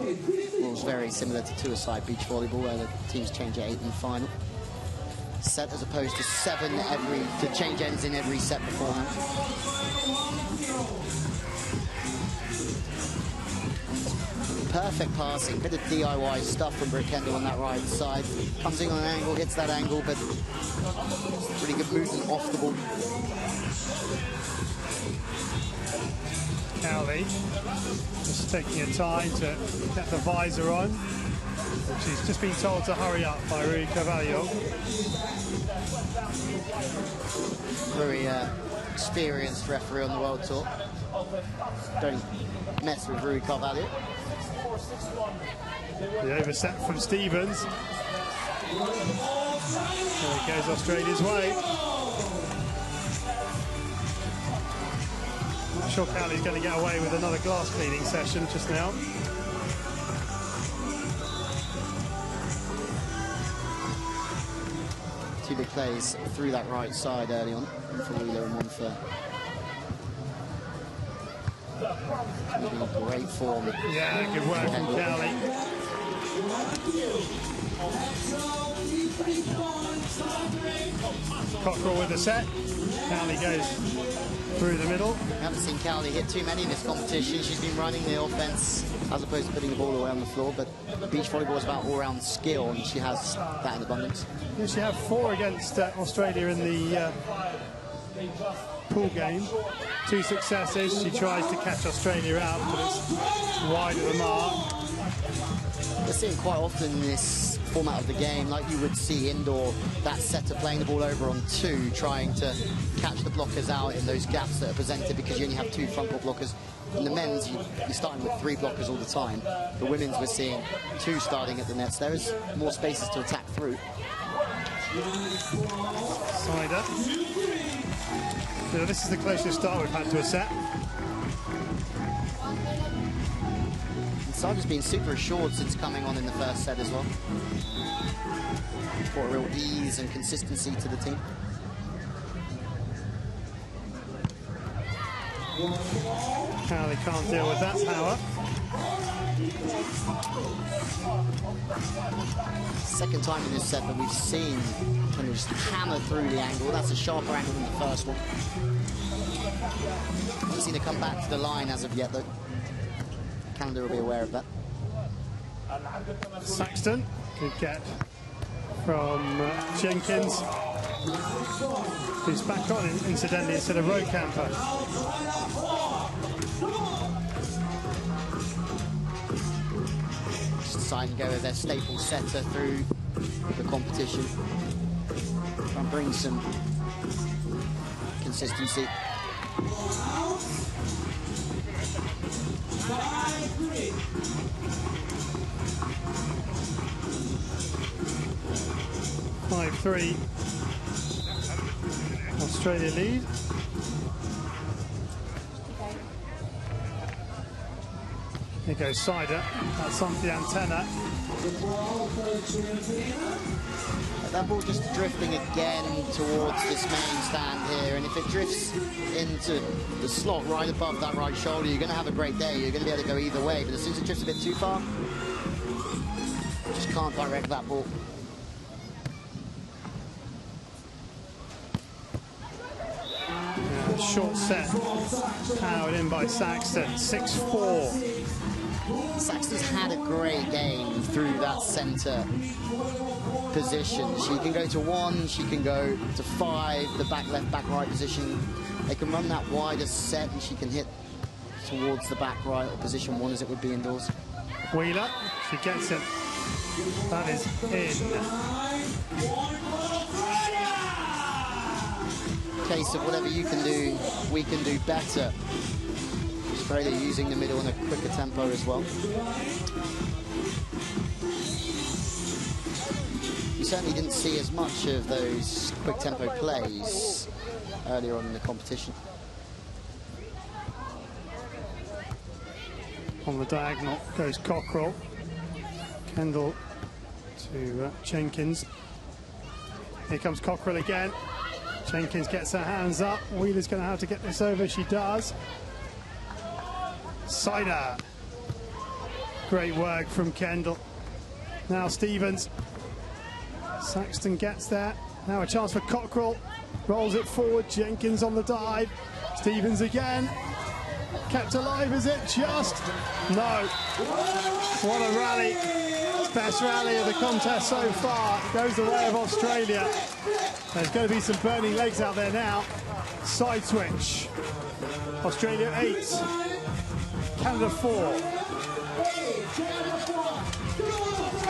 Rules very similar to two-a-side beach volleyball, where the teams change at 8 in the final. Set as opposed to 7 to change ends in every set beforehand. Perfect passing, bit of DIY stuff from Kendall on that right side. Comes in on an angle, hits that angle, but really good movement off the ball. Cowley just taking her time to get the visor on. She's just been told to hurry up by Rui Carvalho. Very experienced referee on the World Tour. Don't mess with Rui Carvalho. The overset from Stevens. There it goes Australia's way. Not sure Cowley's going to get away with another glass cleaning session just now. Two big plays through that right side early on for Wheeler and one for great form. Yeah, good work from Cowley. Cockrell with the set. Cowley goes through the middle. We haven't seen Cowley hit too many in this competition. She's been running the offense as opposed to putting the ball away on the floor, but beach volleyball is about all-round skill, and she has that in abundance. Yeah, she had 4 against Australia in the pool game. 2 successes. She tries to catch Australia out, but it's wide of the mark. We're seeing quite often in this format of the game, like you would see indoor, that setter playing the ball over on 2, trying to catch the blockers out in those gaps that are presented, because you only have 2 front court blockers. In the men's, you're starting with 3 blockers all the time. The women's, we're seeing 2 starting at the nets. There is more spaces to attack through. Sider. This is the closest start we've had to a set. Sider's been super assured since coming on in the first set as well. Brought a real ease and consistency to the team. Cowley can't deal with that power. Second time in this set that we've seen kind of just hammer through the angle. That's a sharper angle than the first one. Haven't seen her come back to the line as of yet, though. Canada will be aware of that. Saxton, good get from Jenkins, who's back on incidentally instead of Rokamper. Just decide and go with their staple setter through the competition. Try and bring some consistency. 5-3. Australia lead. Here goes Sider. That's onto the antenna. That ball just drifting again towards this main stand here, and if it drifts into the slot right above that right shoulder, you're going to have a great day. You're going to be able to go either way, but as soon as it drifts a bit too far, just can't direct that ball. Short set, powered in by Saxton, 6-4. Saxton's had a great game through that centre position. She can go to 1, she can go to 5, the back left, back right position. They can run that wider set, and she can hit towards the back right, or position 1 as it would be indoors. Wheeler, she gets it. That is in. Case of whatever you can do, we can do better. Australia using the middle in a quicker tempo as well. We certainly didn't see as much of those quick tempo plays earlier on in the competition. On the diagonal goes Cockrell. Kendall to Jenkins. Here comes Cockrell again. Jenkins gets her hands up. Wheeler's going to have to get this over. She does. Sider. Great work from Kendall. Now Stevens. Saxton gets there. Now a chance for Cockrell. Rolls it forward. Jenkins on the dive. Stevens again. Kept alive, is it? Just? No. What a rally. Best rally of the contest so far. It goes the way of Australia. There's going to be some burning legs out there now. Side switch. Australia 8. Canada 4.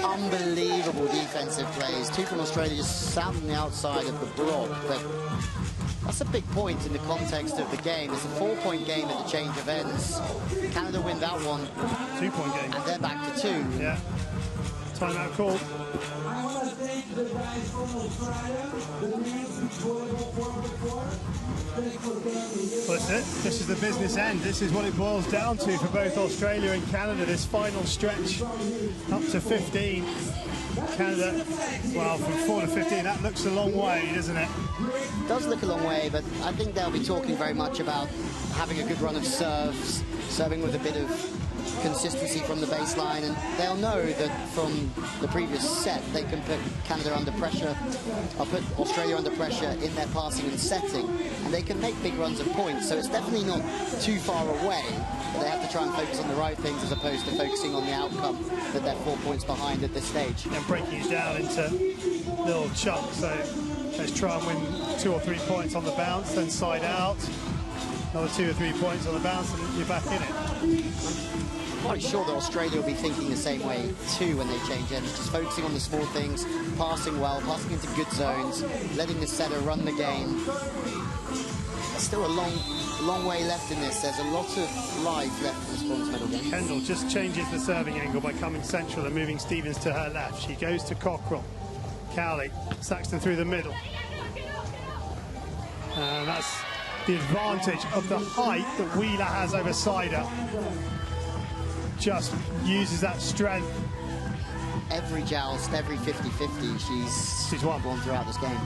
Unbelievable defensive plays. 2 from Australia just sat on the outside of the block, but that's a big point in the context of the game. It's a 4-point game at the change of ends. Canada win that one. 2-point game. And they're back to 2. Yeah. Timeout called. Well, that's it. This is the business end. This is what it boils down to for both Australia and Canada. This final stretch up to 15. Canada, well, from 4 to 15, that looks a long way, doesn't it? It does look a long way, but I think they'll be talking very much about having a good run of serves, serving with a bit of consistency from the baseline, and they'll know that from the previous set they can put Canada under pressure, or put Australia under pressure in their passing and setting, and they can make big runs of points. So it's definitely not too far away, but they have to try and focus on the right things as opposed to focusing on the outcome that they're 4 points behind at this stage. And breaking it down into little chunks. So let's try and win 2 or 3 points on the bounce, then side out. Another 2 or 3 points on the bounce, and you're back in it. I'm quite sure that Australia will be thinking the same way too when they change ends, just focusing on the small things, passing well, passing into good zones, letting the setter run the game. There's still a long way left in this. There's a lot of life left in this bronze medal game. Kendall just changes the serving angle by coming central and moving Stevens to her left. She goes to Cockrell. Cowley, Saxton through the middle. And that's the advantage of the height that Wheeler has over Sider. Just uses that strength. Every joust, every 50-50, she's won throughout this game.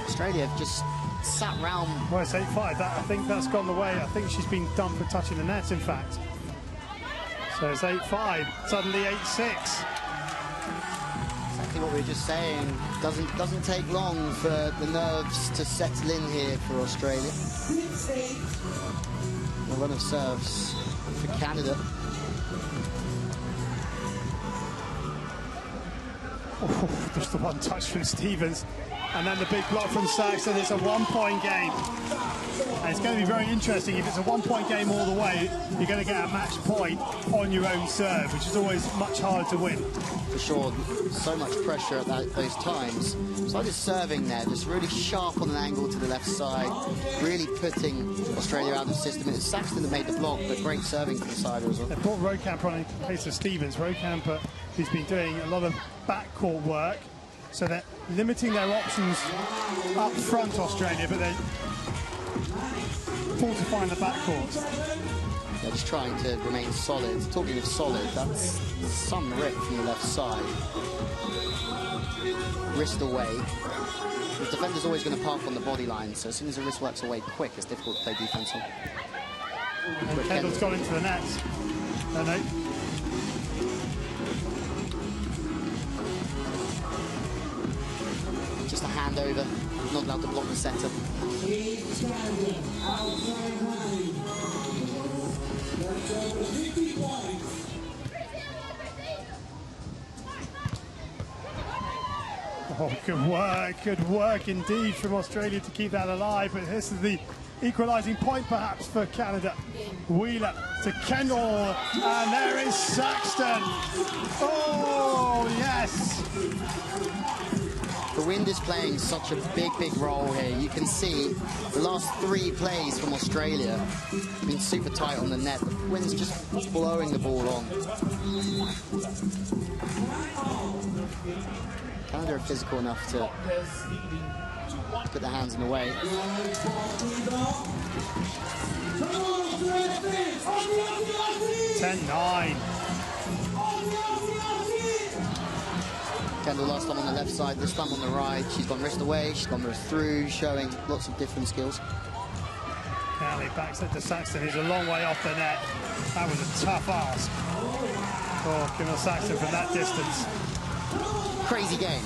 Australia have just sat round. Well, it's 8-5. I think that's gone the way. I think she's been done for touching the net, in fact. So it's 8-5. Suddenly 8-6. Exactly what we were just saying. Doesn't take long for the nerves to settle in here for Australia. A run of serves for Canada. Oh, just the one touch from Stevens. And then the big block from Saxton. It's a 1-point game. And it's going to be very interesting. If it's a 1-point game all the way, you're going to get a match point on your own serve, which is always much harder to win. For sure, so much pressure at those times. So just serving there, just really sharp on an angle to the left side, really putting Australia out of the system. It's Saxton that made the block, but great serving from the side as well. They brought Rokamper on in place of Stevens. Rokamper, who's been doing a lot of backcourt work, so they're limiting their options up front, Australia, but they're fortifying the backcourt. They're just trying to remain solid. Talking of solid, that's some rip from the left side. Wrist away. The defender's always going to park on the body line, so as soon as the wrist works away quick, it's difficult to play defense on. And Kendall's gone into the net. No. Just a handover, not allowed to block the setter. Oh, good work indeed from Australia to keep that alive, but this is the equalising point perhaps for Canada. Wheeler to Kendall, and there is Saxton. Oh, yes! The wind is playing such a big role here. You can see the last 3 plays from Australia have been super tight on the net. The wind's just blowing the ball on. Canada are physical enough to put their hands in the way. 10-9. Kendall last time on the left side, this time on the right. She's gone wrist away, she's gone wrist through, showing lots of different skills. Cowley backs it to Saxton, who's a long way off the net. That was a tough ask for Camille Saxton from that distance. Crazy game.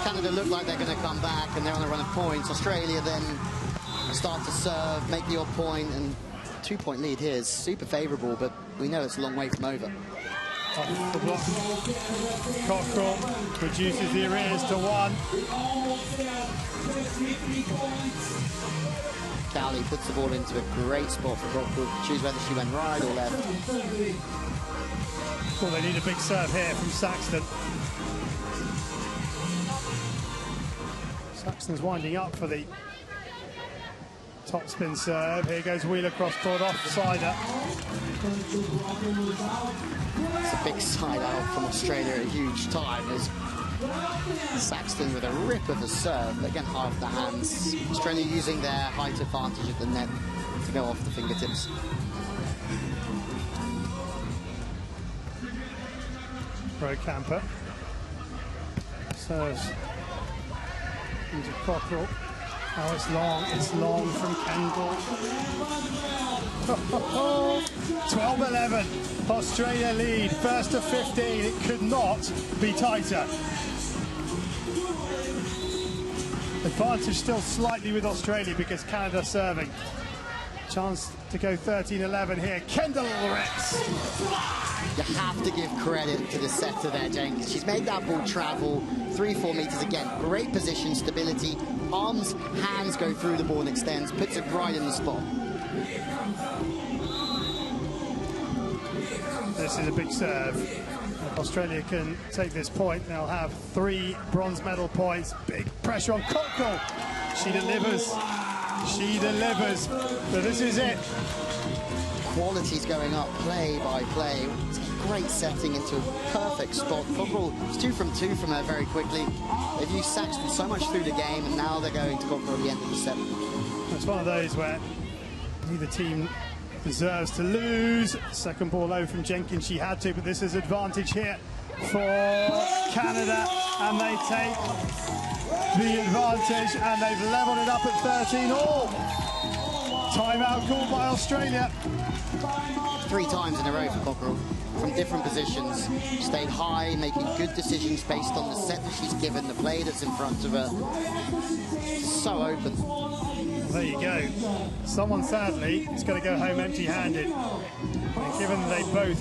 Canada look like they're going to come back and they're on a run of points. Australia then start to serve, make the odd point, and 2-point lead here is super favourable, but we know it's a long way from over. Off the block. Cockrell reduces the arrears to 1. Cowley puts the ball into a great spot for Cockrell to choose whether she went right or left. Well, they need a big serve here from Saxton. Saxton's winding up for the top spin serve. Here goes Wheeler cross court offsider. It's a big side out from Australia at a huge time. There's Saxton with a rip of a serve, but again high off the hands. Australia using their height advantage at the net to go off the fingertips. Camper serves into Cockrell. Oh, it's long from Kendall. 12-11, Australia lead, first to 15. It could not be tighter. Advantage still slightly with Australia because Canada serving. Chance to go 13-11 here. Kendall rips. You have to give credit to the setter there, Jenkins. She's made that ball travel 3-4 meters again. Great position, stability. Arms, hands go through the ball and extends. Puts it right in the spot. This is a big serve. If Australia can take this point, they'll have 3 bronze medal points. Big pressure on Cockrell. She delivers. She delivers. So this is it. Quality's going up play by play. It's a great setting into a perfect spot. Cockrell is 2 from 2 from her very quickly. They've used Saxton so much through the game, and now they're going to Cockrell at the end of the set. It's one of those where neither team deserves to lose. Second ball over from Jenkins, she had to, but this is advantage here for Canada, and they take the advantage, and they've leveled it up at 13-all. Timeout called by Australia. 3 times in a row for Cockrell from different positions. She stayed high, making good decisions based on the set that she's given, the play that's in front of her. So open. Well, there you go. Someone sadly is going to go home empty-handed. And given they both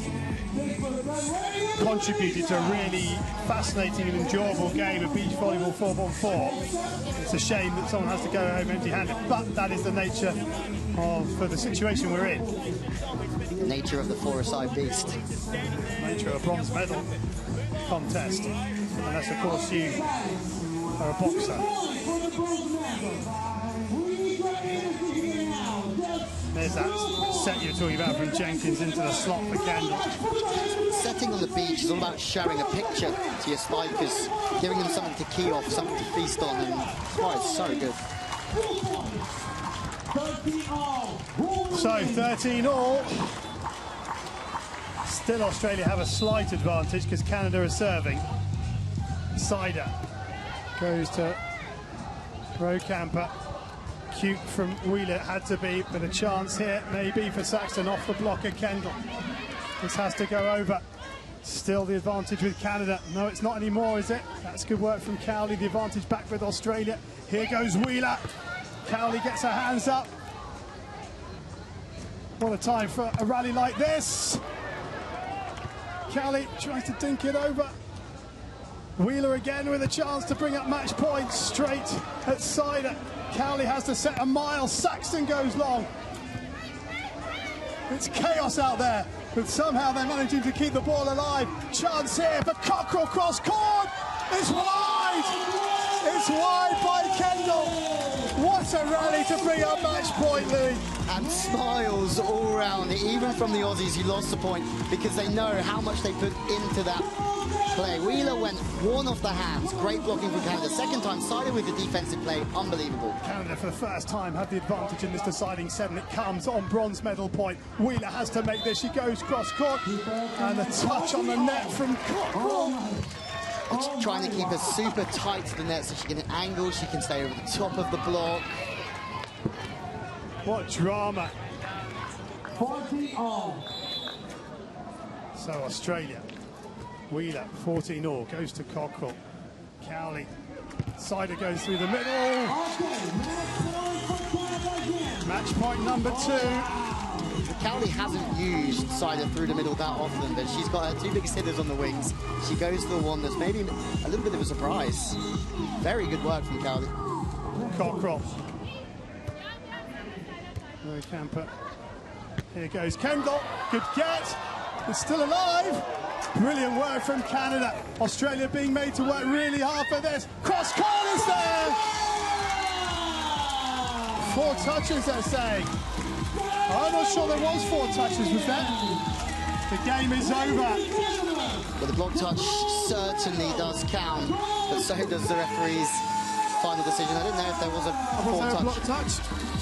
contributed to a really fascinating and enjoyable game of beach volleyball 4x4, it's a shame that someone has to go home empty-handed, but that is the nature of the situation we're in. The nature of the four-a-side beast. Nature of a bronze medal contest, unless of course you are a boxer. There's that set you were talking about from Jenkins into the slot for Kendall. Setting on the beach is all about showing a picture to your spikers, giving them something to key off, something to feast on, and it's so good. So 13-all. Still Australia have a slight advantage because Canada is serving. Sider goes to Camper. Cute from Wheeler, had to be, but a chance here maybe for Saxton off the blocker. Kendall. This has to go over. Still the advantage with Canada. No, it's not anymore, is it? That's good work from Cowley. The advantage back with Australia. Here goes Wheeler. Cowley gets her hands up. What a time for a rally like this. Cowley tries to dink it over. Wheeler again with a chance to bring up match point straight at Sider. Cowley has to set a mile. Saxton goes long. It's chaos out there, but somehow they're managing to keep the ball alive. Chance here for Cockrell cross court. It's wide. It's wide by Kendall. What a rally to bring up match point, Louis. And smiles all round, even from the Aussies who lost the point, because they know how much they put into that play. Wheeler went 1 off the hands. Great blocking from Canada. Second time, sided with the defensive play. Unbelievable. Canada for the first time have the advantage in this deciding set, and it comes on bronze medal point. Wheeler has to make this. She goes cross court, and a touch on the net from Cockrell. Trying to keep her super tight to the net so she can angle, she can stay over the top of the block. What drama. 14-all. So Australia, Wheeler, 14-all, goes to Cockrell. Cowley, Sider goes through the middle. Okay, Match point number 2. Cowley hasn't used Sider through the middle that often, but she's got her 2 biggest hitters on the wings. She goes for the one that's maybe a little bit of a surprise. Very good work from Cowley. Cockrell. No camper. Here goes Kendall. Good get. It's still alive. Brilliant work from Canada. Australia being made to work really hard for this. Cross court is there. 4 touches, they're saying. I'm not sure there was 4 touches, was there? The game is over. Well, the block touch certainly does count, but so does the referee's final decision. I didn't know if there was a Was there a four block touch. touch?